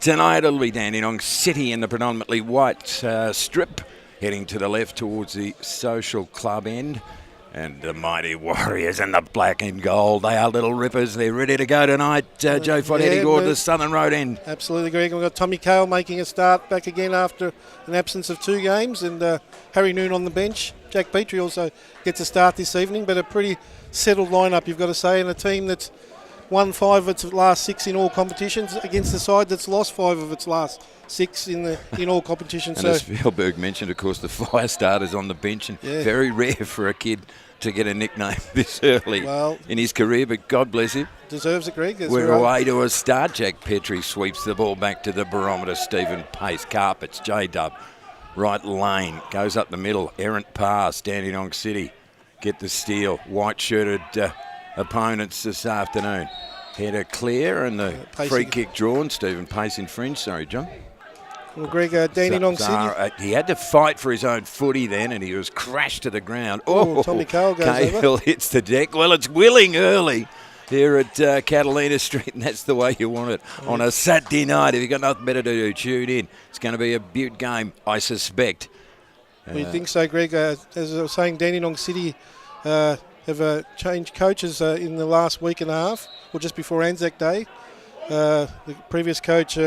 Tonight it'll be Dandenong City in the predominantly white strip, heading to the left towards the Social Club end. And the Mighty Warriors in the black and gold. They are little rippers. They're ready to go tonight. Joe Fott heading toward the Southern Road end. Absolutely, Greg. We've got Tommy Cale making a start back again after an absence of 2 games. And Harry Noon on the bench. Jack Petrie also gets a start this evening. But a pretty settled lineup, you've got to say. And a team that's won 5 of its last 6 in all competitions against the side that's lost 5 of its last 6 in all competitions. And as Spielberg mentioned, of course, the fire starter's on the bench. And very rare for a kid to get a nickname this early in his career, but God bless him. Deserves it, Greg. We're away to a start. Jack Petrie sweeps the ball back to the barometer. Stephen Pace carpets J-Dub. Right lane, goes up the middle. Errant pass, Dandenong City. Get the steal. White-shirted opponents this afternoon. Header clear and the free kick drawn. Stephen Pace in fringe. Sorry, John. Well, Greg, Dandenong City. He had to fight for his own footy then, and he was crashed to the ground. Tommy Cale goes over. Hits the deck. Well, it's willing early here at Catalina Street, and that's the way you want it on a Saturday night. If you've got nothing better to do, tune in. It's going to be a beaut game, I suspect. We think so, Greg. As I was saying, Dandenong City have changed coaches in the last week and a half, or just before Anzac Day. The previous coach...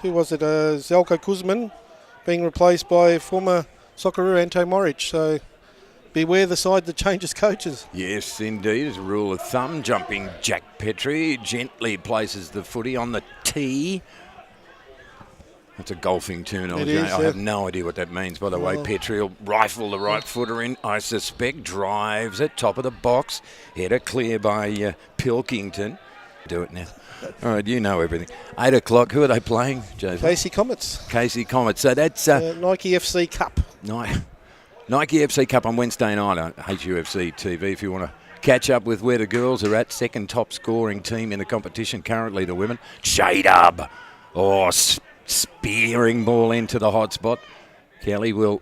who was it? Zelko Kuzman being replaced by former Socceroo Anto Moric. So beware the side that changes coaches. Yes, indeed. As a rule of thumb, jumping Jack Petrie gently places the footy on the tee. That's a golfing terminology. I have no idea what that means, by the way. Petrie will rifle the right footer in, I suspect. Drives it, top of the box. Header clear by Pilkington. Do it now. All right, you know everything. 8 o'clock. Who are they playing, Joseph? Casey Comets. Casey Comets. So that's Nike FC Cup. Nike FC Cup on Wednesday night on HUFC TV. If you want to catch up with where the girls are at, second top scoring team in the competition currently, the women. J-Dub. Spearing ball into the hot spot. Kelly will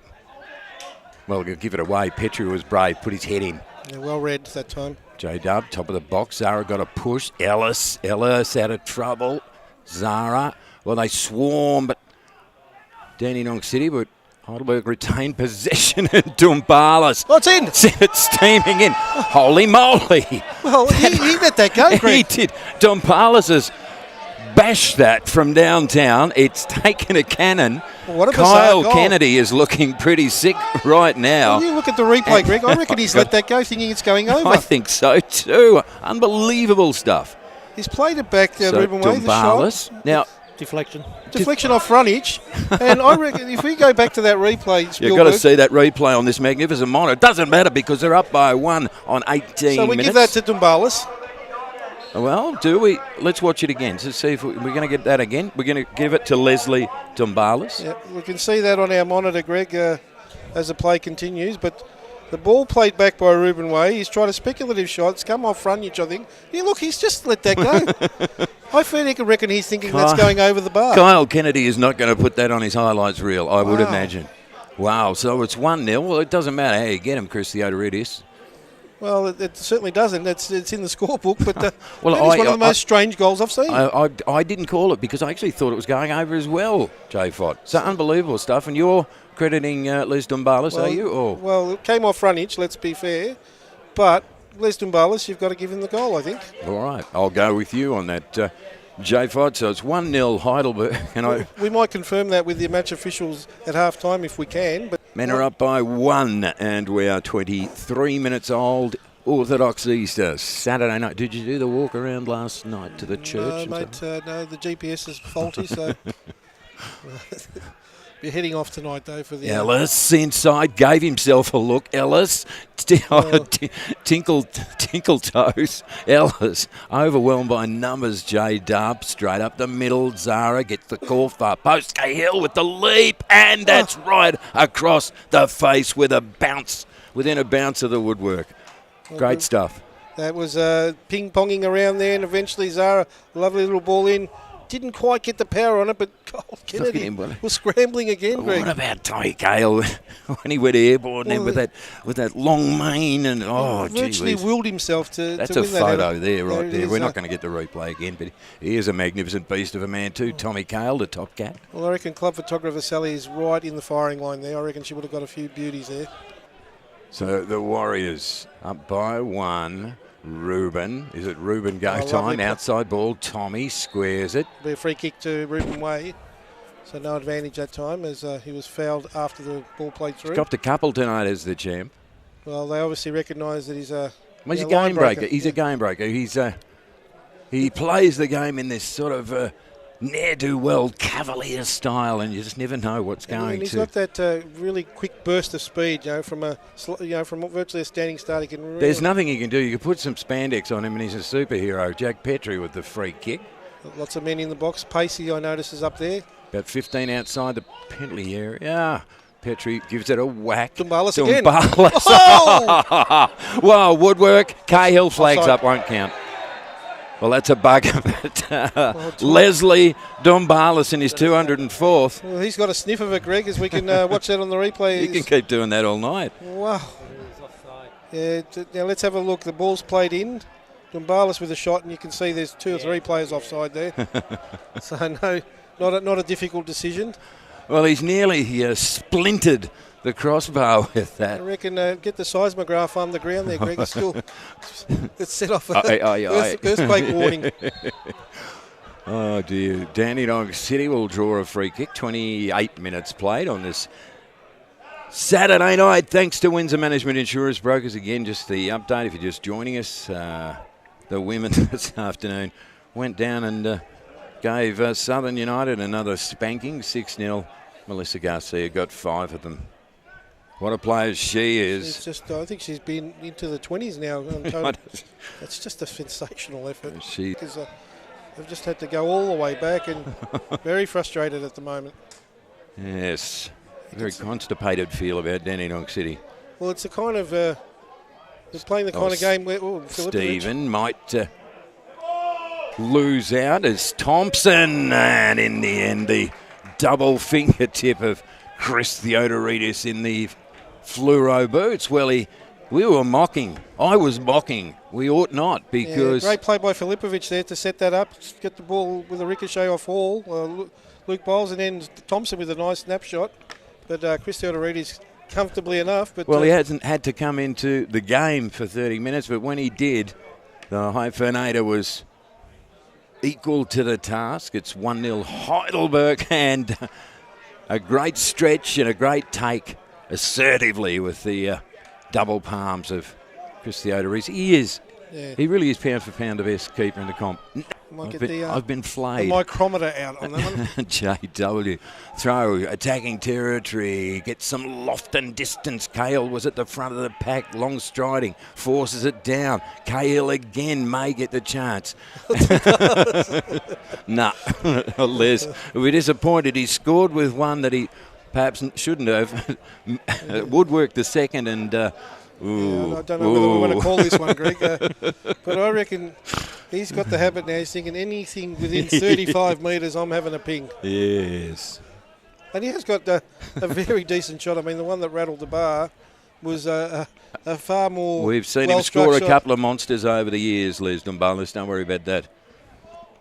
give it away. Petrie was brave, put his head in. Yeah, well read that time. J-Dub, top of the box. Zara got a push. Ellis out of trouble. Zara, well, they swarm, but Dandenong City, but Heidelberg retained possession and Dumbalis. Oh, it's in. Sent it steaming in. Holy moly. Well, he let that go, Greg. He did. Dumbalis has bashed that from downtown. It's taken a cannon. Well, Kyle Kennedy is looking pretty sick right now. Well, you look at the replay, Greg. I reckon he's let that go thinking it's going over. I think so too. Unbelievable stuff. He's played it back Ruben Way, the shot. Now, Deflection off frontage. And I reckon if we go back to that replay, Spielberg, you've got to see that replay on this magnificent monitor. It doesn't matter because they're up by 1 on 18 minutes. So we give that to Dumbalis. Well, do we? Let's watch it again to see if we're going to get that again. We're going to give it to Leslie Dumbalis. Yeah, we can see that on our monitor, Greg, as the play continues. But the ball played back by Ruben Way. He's tried a speculative shot. It's come off frontage, I think. Yeah, look, he's just let that go. I reckon he's thinking that's going over the bar. Kyle Kennedy is not going to put that on his highlights reel, I would imagine. Wow, so it's 1-0. Well, it doesn't matter how you get him, Chris Theodoridis. Well, it certainly doesn't. It's in the scorebook, but it's one of the most strange goals I've seen. I didn't call it because I actually thought it was going over as well, Jay Fott. So unbelievable stuff. And you're crediting Les Dumbalis, are you? Or? Well, it came off frontage, let's be fair. But Les Dumbalis, you've got to give him the goal, I think. All right, I'll go with you on that, Jay Fott. So it's 1-0 Heidelberg. And we might confirm that with the match officials at half-time if we can. But men are up by 1, and we are 23 minutes old. Orthodox Easter, Saturday night. Did you do the walk around last night to the church? No, mate, no, the GPS is faulty, so we're heading off tonight, though, for the... Ellis inside, gave himself a look. Ellis, tinkle toes. Ellis, overwhelmed by numbers. J-Dub, straight up the middle. Zara gets the call far post. Cahill with the leap, and that's right across the face with a bounce, within a bounce of the woodwork. Great stuff. That was ping-ponging around there, and eventually Zara, lovely little ball in, didn't quite get the power on it, but Kennedy was scrambling again, Greg. What about Tommy Cale when he went airborne then with that long mane and virtually willed himself to that's win a photo that there, right there. We're not going to get the replay again, but he is a magnificent beast of a man too. Tommy Cale, the top cat. Well, I reckon club photographer Sally is right in the firing line there. I reckon she would have got a few beauties there. So the Warriors up by 1. Ruben, is it Ruben go time? Outside ball, Tommy squares it. Be a free kick to Ruben Way. So no advantage that time as he was fouled after the ball played through. He's copped a couple tonight as the champ. Well, they obviously recognise that he's a game breaker. He's a game breaker. He plays the game in this sort of ne'er-do-well cavalier style, and you just never know what's going to. He's got that really quick burst of speed, from virtually a standing start. He can. Really There's nothing he can do. You can put some spandex on him, and he's a superhero. Jack Petrie with the free kick. Lots of men in the box. Pacey, I notice, is up there. About 15 outside the penalty area. Petrie gives it a whack. Dumbalis again. Oh! Wow, woodwork. Cahill flags up, won't count. Well, that's a bugger, but Leslie Dumbalis in his 204th. Well, he's got a sniff of it, Greg, as we can watch that on the replay. You can keep doing that all night. Wow. Yeah, now let's have a look. The ball's played in. Dumbalis with a shot, and you can see there's 2 or 3 players offside there. So, no, not a difficult decision. Well, he's nearly splintered the crossbar with that. I reckon get the seismograph on the ground there, Greg. It's set off an earthquake warning. Oh, dear. Dandenong City will draw a free kick. 28 minutes played on this Saturday night. Thanks to Windsor Management Insurance Brokers. Again, just the update if you're just joining us. The women this afternoon went down and gave Southern United another spanking, 6-0. Melissa Garcia got 5 of them. What a player she is. I think she's been into the 20s now. That's just a sensational effort. Because they've just had to go all the way back and very frustrated at the moment. Yes. Very constipated feel about Dandenong City. Well, it's a kind of... they're playing the kind of game where... Stephen might lose out as Thompson. And in the end, the double fingertip of Chris Theodoridis in the fluoro boots. Well, we were mocking. I was mocking. We ought not because... great play by Filipovic there to set that up. Get the ball with a ricochet off Hall. Luke Bowles and then Thompson with a nice snapshot. But Chris Theodoridis comfortably enough. But he hasn't had to come into the game for 30 minutes, but when he did, the Hyphenator was equal to the task. It's 1-0 Heidelberg and a great stretch and a great take assertively with the double palms of Chris Theodoridis. He really is pound for pound the best keeper in the comp. I've been flayed. The micrometer out on that one. JW. Throw, attacking territory, gets some loft and distance. Cahill was at the front of the pack, long striding, forces it down. Cahill again may get the chance. Nah, Les, we're disappointed. He scored with one that he perhaps shouldn't have. Woodwork the second and... I don't know whether we want to call this one, Greg. But I reckon he's got the habit now. He's thinking anything within 35 metres, I'm having a ping. Yes. And he has got a very decent shot. I mean, the one that rattled the bar was a far more... We've seen him score a couple of monsters over the years, Les Dumbalis. Don't worry about that.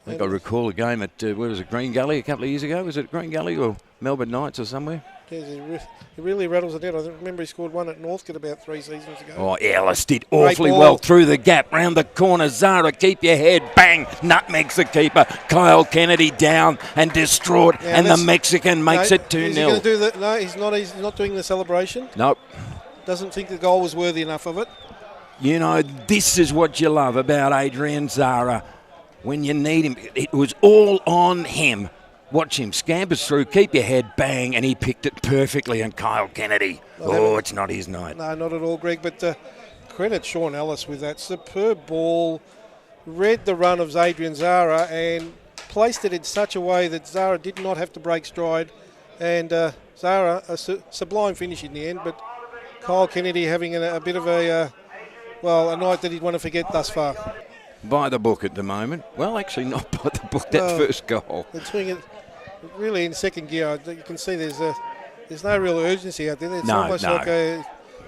I think I recall a game at, where was it, Green Gully a couple of years ago? Was it Green Gully or Melbourne Knights or somewhere? Yes, he really rattles it out. I remember he scored one at Northcote about 3 seasons ago. Oh, Ellis did awfully well through the gap, round the corner. Zara, keep your head, bang, nutmegs the keeper. Kyle Kennedy down and distraught, and the Mexican makes it 2-0. Is he going to do that? No, he's not doing the celebration. Nope. Doesn't think the goal was worthy enough of it. You know, this is what you love about Adrian Zara. When you need him, it was all on him. Watch him, scampers through, keep your head, bang, and he picked it perfectly. And Kyle Kennedy, it's not his night. No, not at all, Greg, but credit Sean Ellis with that superb ball. Read the run of Adrian Zara and placed it in such a way that Zara did not have to break stride. And Zara, a sublime finish in the end, but Kyle Kennedy having a bit of a night that he'd want to forget thus far. by the book at the moment. Well, actually not by the book, that first goal. They're doing it really in second gear. You can see there's no real urgency out there. It's almost like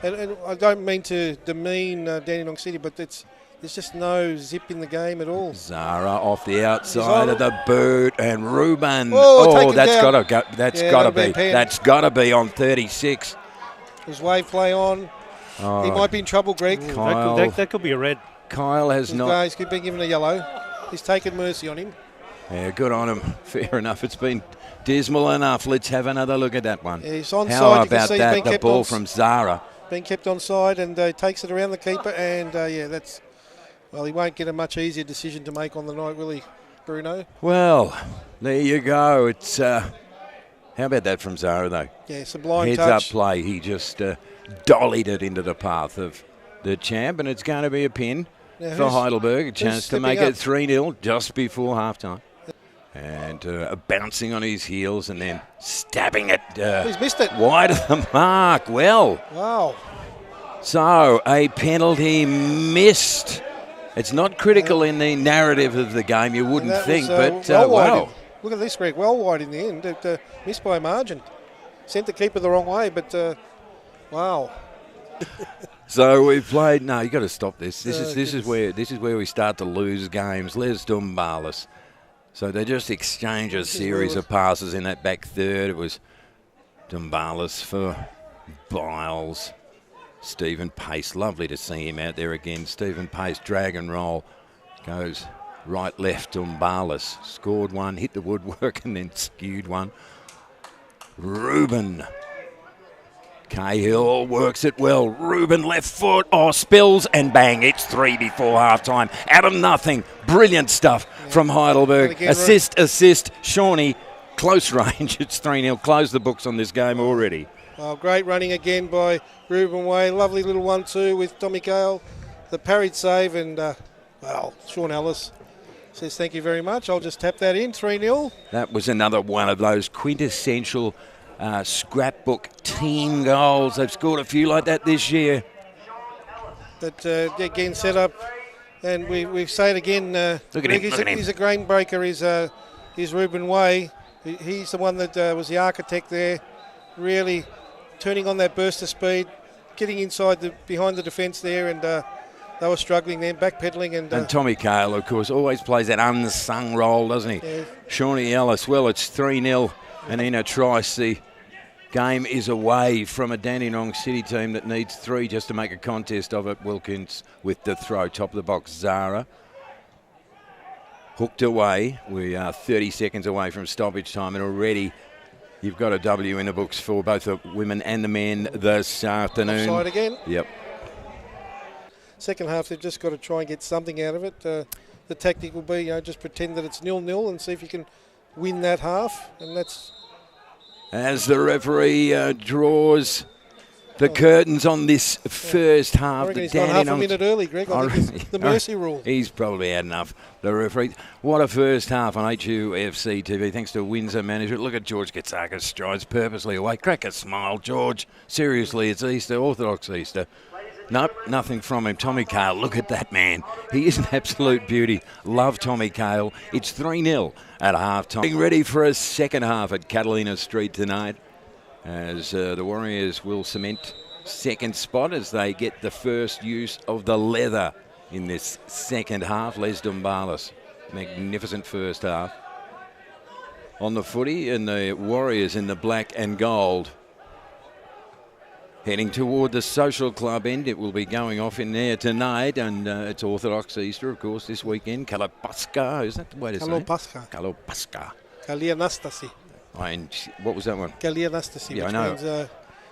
and I don't mean to demean Dandenong City, but there's just no zip in the game at all. Zara off the outside of the boot, and Ruben. That's got to go. That's got to be on 36. There's wave play on. He might be in trouble, Greg. That could be a red. Kyle has not. He's been given a yellow. He's taken mercy on him. Yeah, good on him. Fair enough. It's been dismal enough. Let's have another look at that one. Yeah, he's onside. How about that? The ball from Zara. Being kept onside and takes it around the keeper. And, that's... Well, he won't get a much easier decision to make on the night, will he, Bruno? Well, there you go. It's... how about that from Zara, though? Yeah, sublime Heads touch. up play. He just dollied it into the path of the champ, and it's going to be a pin for Heidelberg. A chance to make it 3-0 just before halftime. And bouncing on his heels and then stabbing it. He's missed it. Wide of the mark. Well. Wow. So, a penalty missed. It's not critical in the narrative of the game, you wouldn't think, but wow. Look at this, Greg. Well wide in the end. It missed by a margin. Sent the keeper the wrong way, but wow. So we've played. No, you got to stop this. This is where we start to lose games. Les Dumbalis. So they just exchange a series of passes in that back third. It was Dumbalis for Biles. Stephen Pace, lovely to see him out there again. Stephen Pace, drag and roll. Goes right, left, Dumbalis. Scored one, hit the woodwork and then skewed one. Ruben. Cahill works it well. Ruben left foot. Spills and bang. It's 3 before halftime. Adam nothing. Brilliant stuff from Heidelberg. Again, assist. Shawnee, close range. It's 3-0. Close the books on this game already. Oh, great running again by Ruben Way. Lovely little 1-2 with Tommy Cahill. The parried save and, Sean Ellis says thank you very much. I'll just tap that in. 3-0. That was another one of those quintessential scrapbook team goals. They've scored a few like that this year. But again, set up, and we say it again. Look at him. He's a grain breaker. He's Ruben Way. He's the one that was the architect there, really turning on that burst of speed, getting inside behind the defence there, and they were struggling then, backpedaling. And Tommy Cahill, of course, always plays that unsung role, doesn't he? Yeah. Shawnee Ellis, well, it's 3-0, and in a trice, the game is away from a Dandenong City team that needs 3 just to make a contest of it. Wilkins with the throw, top of the box, Zara. Hooked away. We are 30 seconds away from stoppage time, and already you've got a W in the books for both the women and the men this afternoon. Offside again. Yep. Second half, they've just got to try and get something out of it. The tactic will be, just pretend that it's 0-0 and see if you can win that half, and that's... As the referee draws the curtains on this first half. I reckon he's gone half a minute early, Greg. I think it's the mercy rule. He's probably had enough, the referee. What a first half on HUFC TV, thanks to Windsor Management. Look at George Gatsakis strides purposely away. Crack a smile, George. Seriously, it's Easter, Orthodox Easter. Nope, nothing from him. Tommy Cahill, look at that man. He is an absolute beauty. Love Tommy Cahill. It's 3-0 at halftime. Getting ready for a second half at Catalina Street tonight as the Warriors will cement second spot as they get the first use of the leather in this second half. Les Dumbalis, magnificent first half. On the footy, and the Warriors in the black and gold. Heading toward the social club end. It will be going off in there tonight, and it's Orthodox Easter, of course, this weekend. Kalapaska, is that the way to say it? Kalapaska. Kalianastasi. And what was that one? Kalianastasi, yeah, which means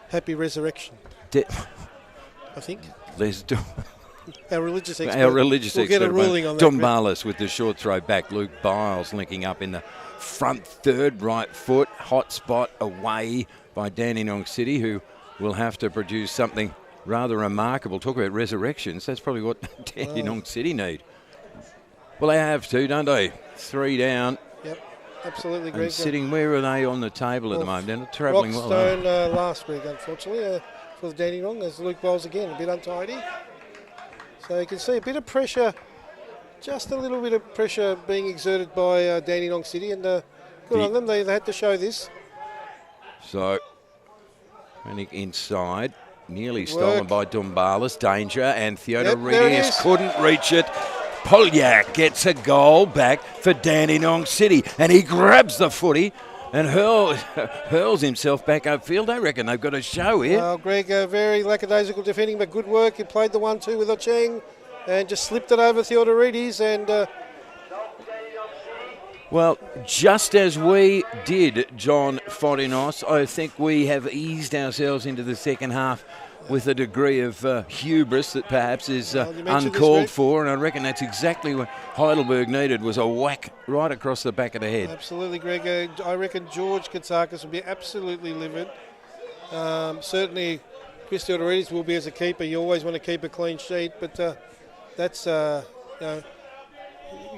happy resurrection. I think. Let's do Our religious expert. We'll get a ruling on that. Dumbalis with the short throw back. Luke Biles linking up in the front third, right foot. Hot spot away by Dandenong City, who will have to produce something rather remarkable. Talk about resurrections. That's probably what Dandenong City need. Well, they have to, don't they? 3 down. Yep, absolutely. And sitting, where are they on the table at the moment? They're not travelling well. Rockstone last week, unfortunately, for the Dandenong. There's Luke Bowles again, a bit untidy. So you can see a bit of pressure just a little bit of pressure being exerted by Dandenong City, and good on them. They had to show this. So, Rennick inside, nearly stolen by Dumbalis. Danger, and Theodoridis couldn't reach it. Polyak gets a goal back for Dandenong City, and he grabs the footy and hurls himself back upfield. I reckon they've got a show here. Well, Greg, very lackadaisical defending, but good work. He played the 1-2 with Ocheng and just slipped it over Theodoridis. And well, just as we did, John Fodinos, I think we have eased ourselves into the second half with a degree of hubris that perhaps is uncalled for, and I reckon that's exactly what Heidelberg needed, was a whack right across the back of the head. Absolutely, Greg. I reckon George Katsakis will be absolutely livid. Certainly, Chris Theodoridis will be as a keeper. You always want to keep a clean sheet, but that's you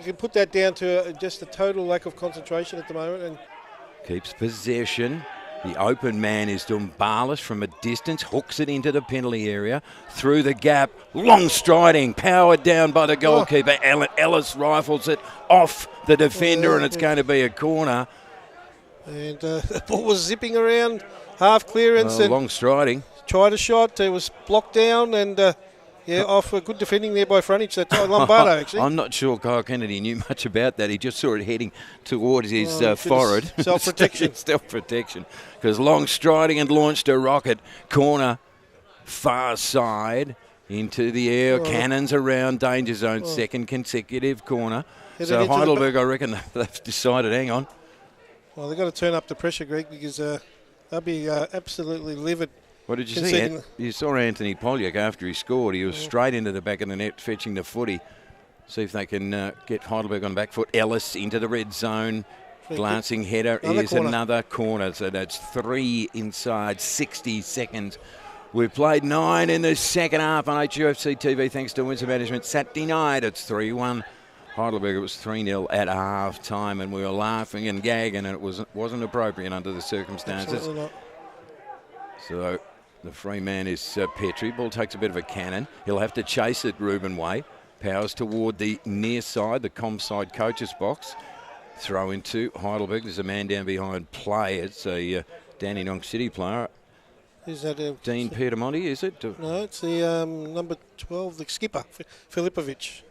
can put that down to just a total lack of concentration at the moment. And keeps possession. The open man is Dumbalis from a distance, hooks it into the penalty area, through the gap, long striding, powered down by the goalkeeper. Ellis rifles it off the defender, and it's going to be a corner. And the ball was zipping around, half clearance. And long striding. Tried a shot, it was blocked down, and off a good defending there by Frontage, that Lombardo actually. I'm not sure Kyle Kennedy knew much about that. He just saw it heading towards his forehead. Self-protection. Self-protection. Because long striding and launched a rocket. Corner, far side, into the air. Cannons around danger zone. Second consecutive corner. So Heidelberg, I reckon they've decided, hang on. Well, they've got to turn up the pressure, Greg, because they'll be absolutely livid. What did you see? You saw Anthony Polyak after he scored. He was straight into the back of the net fetching the footy. See if they can get Heidelberg on the back foot. Ellis into the red zone. Glancing header is another corner. So that's 3 inside 60 seconds. We've played 9 in the second half on HUFC TV thanks to Windsor Management. Saturday night it's 3-1. Heidelberg, it was 3-0 at half time, and we were laughing and gagging, and it wasn't appropriate under the circumstances. Absolutely not. So the free man is Petrie. Ball takes a bit of a cannon. He'll have to chase it Ruben Way. Powers toward the near side, the com side coach's box. Throw into Heidelberg. There's a man down behind play. It's a Dandenong City player. Is that Dean Petermonti, is it? No, it's the number 12, the skipper, Filipovic.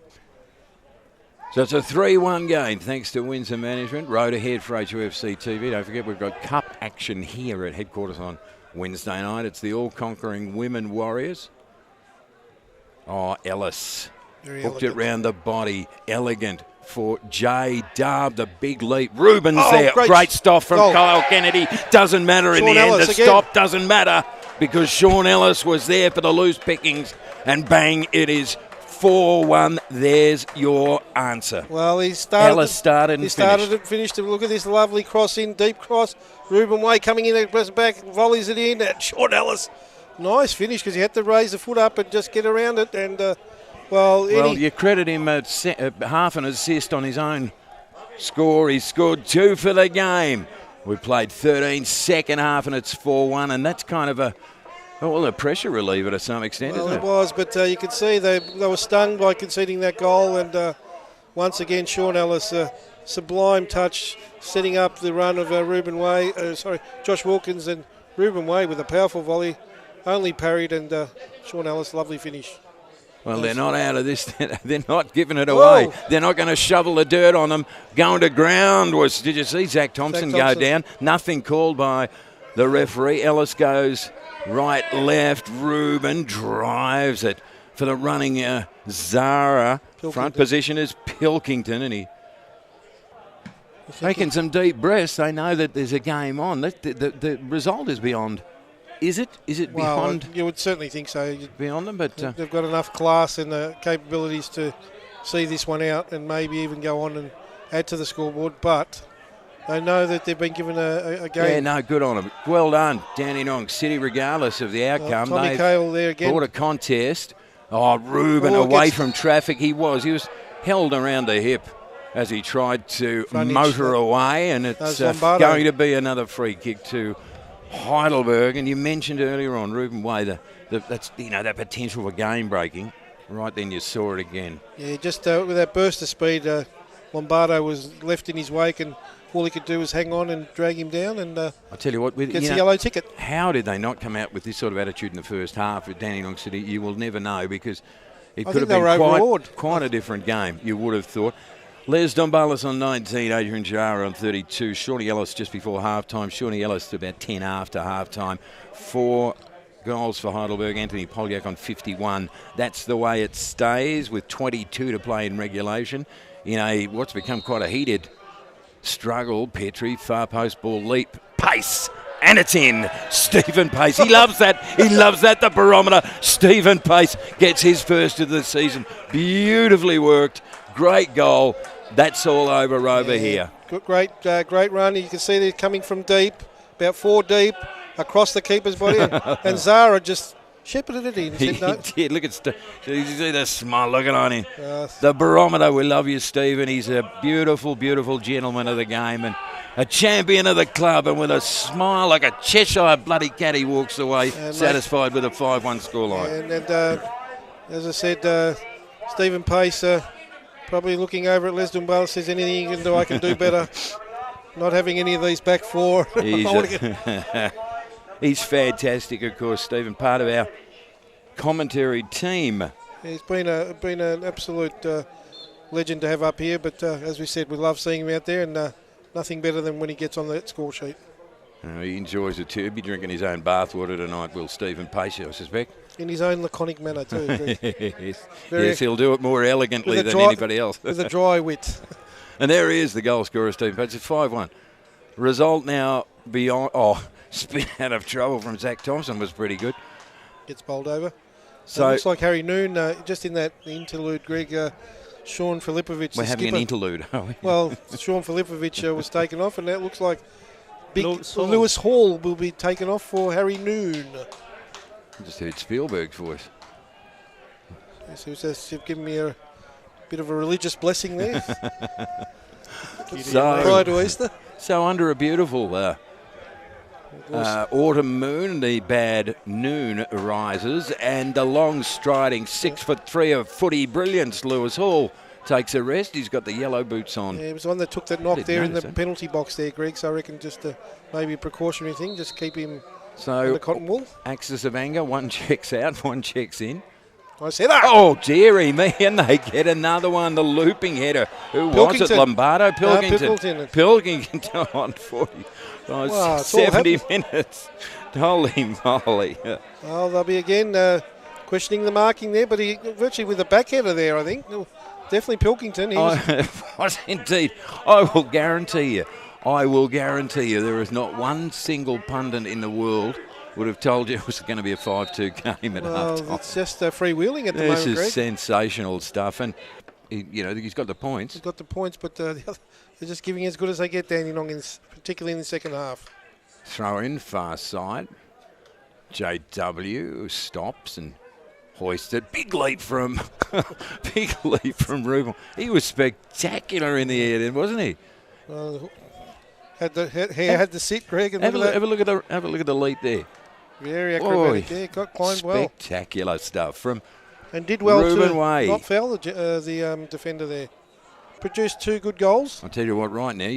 So it's a 3-1 game thanks to Windsor Management. Road ahead for HUFC TV. Don't forget we've got cup action here at headquarters on Wednesday night. It's the all-conquering Women Warriors. Oh, Ellis. Hooked it round the body. Elegant for J. Dub, the big leap. Ruben's there. Great stop from Kyle Kennedy. Doesn't matter in the end. The stop doesn't matter because Sean Ellis was there for the loose pickings. And bang, it is 4-1. There's your answer. Well, Ellis started and finished. Look at this lovely cross in, deep cross. Ruben Way coming in, press back, volleys it in. And Sean Ellis, nice finish because he had to raise the foot up and just get around it. And you credit him half an assist on his own score. He scored 2 for the game. We played 13 second half, and it's 4-1, and that's kind of a pressure reliever to some extent, isn't it? It was, but you could see they were stung by conceding that goal, and once again, Sean Ellis, sublime touch, setting up the run of Josh Wilkins, and Ruben Way with a powerful volley, only parried, and Sean Ellis, lovely finish. Well, they're not out of this. They're not giving it away. Whoa. They're not going to shovel the dirt on them. Going to ground did you see Zach Thompson go down? Nothing called by the referee. Ellis goes right, left. Ruben drives it for the running Zara. Pilkington. Front position is Pilkington, and he taking some deep breaths. They know that there's a game on. The result is beyond. Is it beyond? You would certainly think so. Beyond them, but they've got enough class and the capabilities to see this one out and maybe even go on and add to the scoreboard. But they know that they've been given a game. Yeah, no, good on them. Well done, Dandenong City, regardless of the outcome. Tommy Cale there again. Brought a contest. Oh, Ruben away from traffic. He was held around the hip as he tried to motor away, and it's going to be another free kick to Heidelberg. And you mentioned earlier on Ruben Way that potential for game breaking. right then you saw it again. Yeah, just with that burst of speed, Lombardo was left in his wake, and all he could do was hang on and drag him down, and I tell you what, gets the yellow ticket. How did they not come out with this sort of attitude in the first half at Dandenong City? You will never know, because it could have been quite a different game, you would have thought. Les Dombalis on 19, Adrian Jara on 32, Shawnee Ellis just before half-time, Shawnee Ellis to about 10 after half-time. 4 goals for Heidelberg, Anthony Polyak on 51. That's the way it stays with 22 to play in regulation. In what's become quite a heated struggle, Petrie, far post ball leap, pace, and it's in. Stephen Pace, he loves that. He loves that, the barometer. Stephen Pace gets his first of the season. Beautifully worked. Great goal. That's all over here. Great run. You can see they're coming from deep, about 4 deep, across the keeper's body. And Zara just shepherded it in. He did. Look at you see the smile looking on him. The barometer, we love you, Stephen. He's a beautiful, beautiful gentleman of the game and a champion of the club. And with a smile like a Cheshire bloody cat, he walks away satisfied with a 5-1 scoreline. And as I said, Stephen Pace probably looking over at Les Dumbalis, says anything you can do, I can do better. Not having any of these back 4. He's fantastic, of course, Stephen, part of our commentary team. He's been an absolute legend to have up here, but as we said, we love seeing him out there, and nothing better than when he gets on that score sheet. He enjoys it too. He'll be drinking his own bathwater tonight, will Stephen Pace, I suspect. In his own laconic manner too. Yes, he'll do it more elegantly than anybody else. With a dry wit. And there he is, the goal scorer, Stephen Pace. It's 5-1. Result now beyond... spin out of trouble from Zach Thompson was pretty good. Gets bowled over. So it looks like Harry Noon, just in that interlude, Greg, Sean Filipovic. We're having an interlude, are we? Well, Sean Filipovic was taken off, and that looks like Lewis Hall will be taken off for Harry Noon. I just heard Spielberg's voice. Yes, he was just giving me a bit of a religious blessing there. Prior to Easter. So under a beautiful autumn moon, the bad noon rises, and the long striding 6'3" of footy brilliance, Lewis Hall, takes a rest. He's got the yellow boots on. Yeah, it was the one that took that knock there in the penalty box there, Greg, so I reckon just maybe a precautionary thing, just keep him on the cotton wool. Axis of anger, one checks out, one checks in. I said that. Oh, dearie me, and they get another one, the looping header. Who was it, Lombardo? Pilkington. Pilkington on 40. Wow, 70 minutes. Holy moly. Well, they'll be again questioning the marking there, but he virtually with a back header there, I think. Definitely Pilkington. Was indeed. I will guarantee you there is not one single pundit in the world would have told you it was going to be a 5-2 game at half time. It's just freewheeling at the moment, Greg. This is sensational stuff, and he's got the points. He's got the points, but they're just giving as good as they get, Dandenong, particularly in the second half. Throw in far side. JW stops and hoisted. Big leap from Rubel. He was spectacular in the air then, wasn't he? Had the sit, Greg, and have a look at the leap there. Very acrobatic there. Climbed well. Spectacular stuff from and did well Ruben to Way. Not foul the defender there. Produced 2 good goals. I'll tell you what, right now,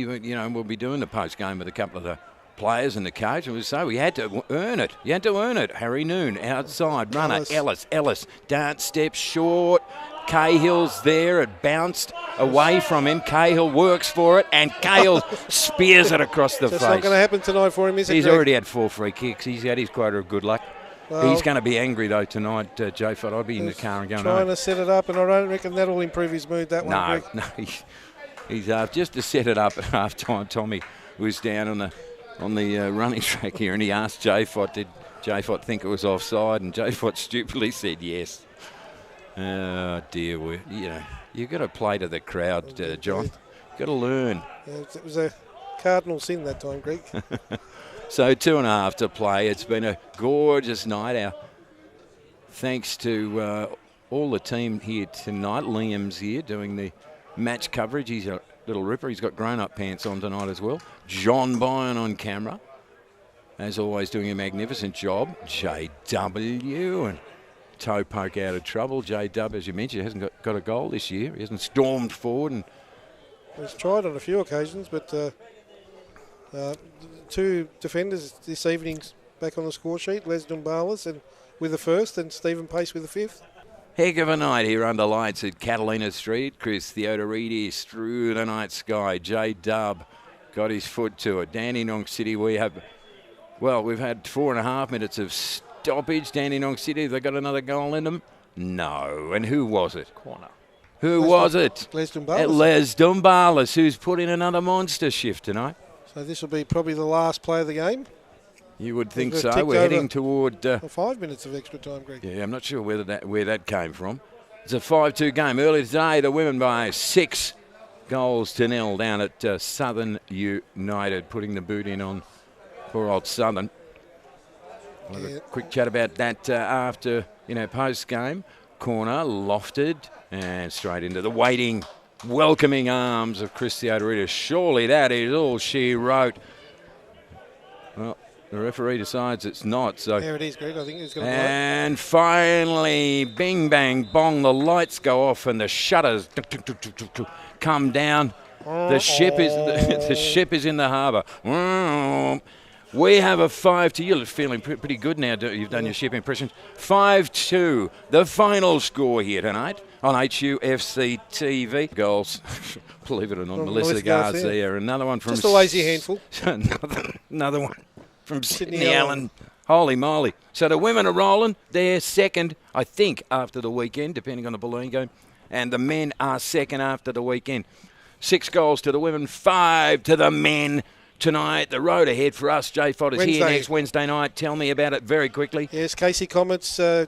we'll be doing the post game with a couple of the players and the coach, and we had to earn it. You had to earn it. Harry Noon outside runner. Ellis dance step short. Cahill's there. It bounced away from him. Cahill works for it, and Cahill spears it across the face. That's not going to happen tonight for him, is it? He's already had 4 free kicks. He's had his quota of good luck. Well, he's going to be angry, though, tonight, Jay Fott. I'll be in the car and going trying to set it up, and I don't reckon that'll improve his mood, that one, Greg. No, he's just to set it up at half-time. Tommy was down on the running track here, and he asked Jay Fott, did Jay Fott think it was offside? And Jay Fott stupidly said yes. Oh, dear. You've got to play to the crowd, John. You've got to learn. Yeah, it was a cardinal sin that time, Greg. So 2.5 to play. It's been a gorgeous night. Thanks to all the team here tonight. Liam's here doing the match coverage. He's a little ripper. He's got grown-up pants on tonight as well. John Byrne on camera. As always, doing a magnificent job. JW and toe poke out of trouble. J-Dub, as you mentioned, hasn't got a goal this year. He hasn't stormed forward. And he's tried on a few occasions, but two defenders this evening back on the score sheet, Les Dumbalas and with the first and Stephen Pace with the fifth. Heck of a night here under lights at Catalina Street. Chris Theodoridis through the night sky. J-Dub got his foot to it. Dandenong City, we've had 4.5 minutes of stoppage. Dandenong City, have they got another goal in them? No. And who was it? Corner. Who was it? Les Dumbalas. Les Dumbalas, who's put in another monster shift tonight. So this will be probably the last play of the game. You would think We've so. ticked We're heading toward 5 minutes of extra time, Greg. Yeah, I'm not sure where that came from. It's a 5-2 game. Earlier today, the women by 6 goals to nil down at Southern United, putting the boot in on poor old Southern. We'll have a quick chat about that after, post-game. Corner, lofted, and straight into the waiting, welcoming arms of Chris Theodoridis. Surely that is all she wrote. Well, the referee decides it's not. So there it is, Greg. I think he's going to And finally, bing, bang, bong, the lights go off and the shutters come down. The ship is in the harbour. We have a 5-2. You're feeling pretty good now. You've done your ship impressions. 5-2, the final score here tonight on HUFC TV. Goals, believe it or not, Melissa Garcia. Another one from... Just a lazy handful. another one from Sydney Allen. Holy moly. So the women are rolling. They're second, I think, after the weekend, depending on the balloon game. And the men are second after the weekend. 6 goals to the women, 5 to the men. Tonight, the road ahead for us. Jay Fott is here next Wednesday night. Tell me about it very quickly. Yes, Casey Comets to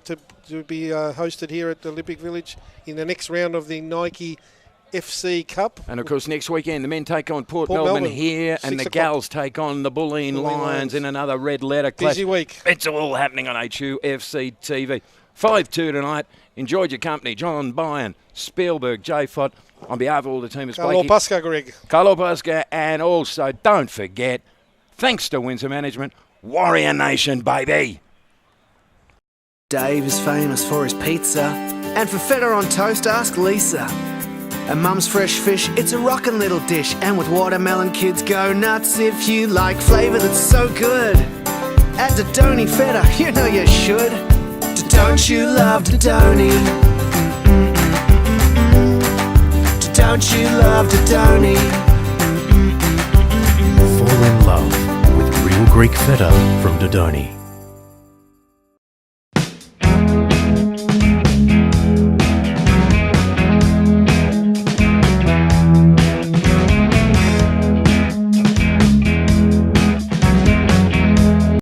be hosted here at the Olympic Village in the next round of the Nike FC Cup. And, of course, next weekend, the men take on Port Melbourne here, and the gals take on the Bulleen Lions in another red letter clash. Busy week. It's all happening on HUFC TV. 5-2 tonight. Enjoyed your company. John Byrne, Spielberg, Jay Fott. On behalf of all the team, it's Carlo Pasca, Greg. Carlo Pasca, and also, don't forget, thanks to Windsor Management, Warrior Nation, baby. Dave is famous for his pizza, and for feta on toast, ask Lisa. And Mum's fresh fish, it's a rockin' little dish, and with watermelon, kids go nuts if you like flavour that's so good. At Dodoni Feta, you know you should. Don't you love Dodoni? Don't you love Dodoni? Fall in love with real Greek feta from Dodoni.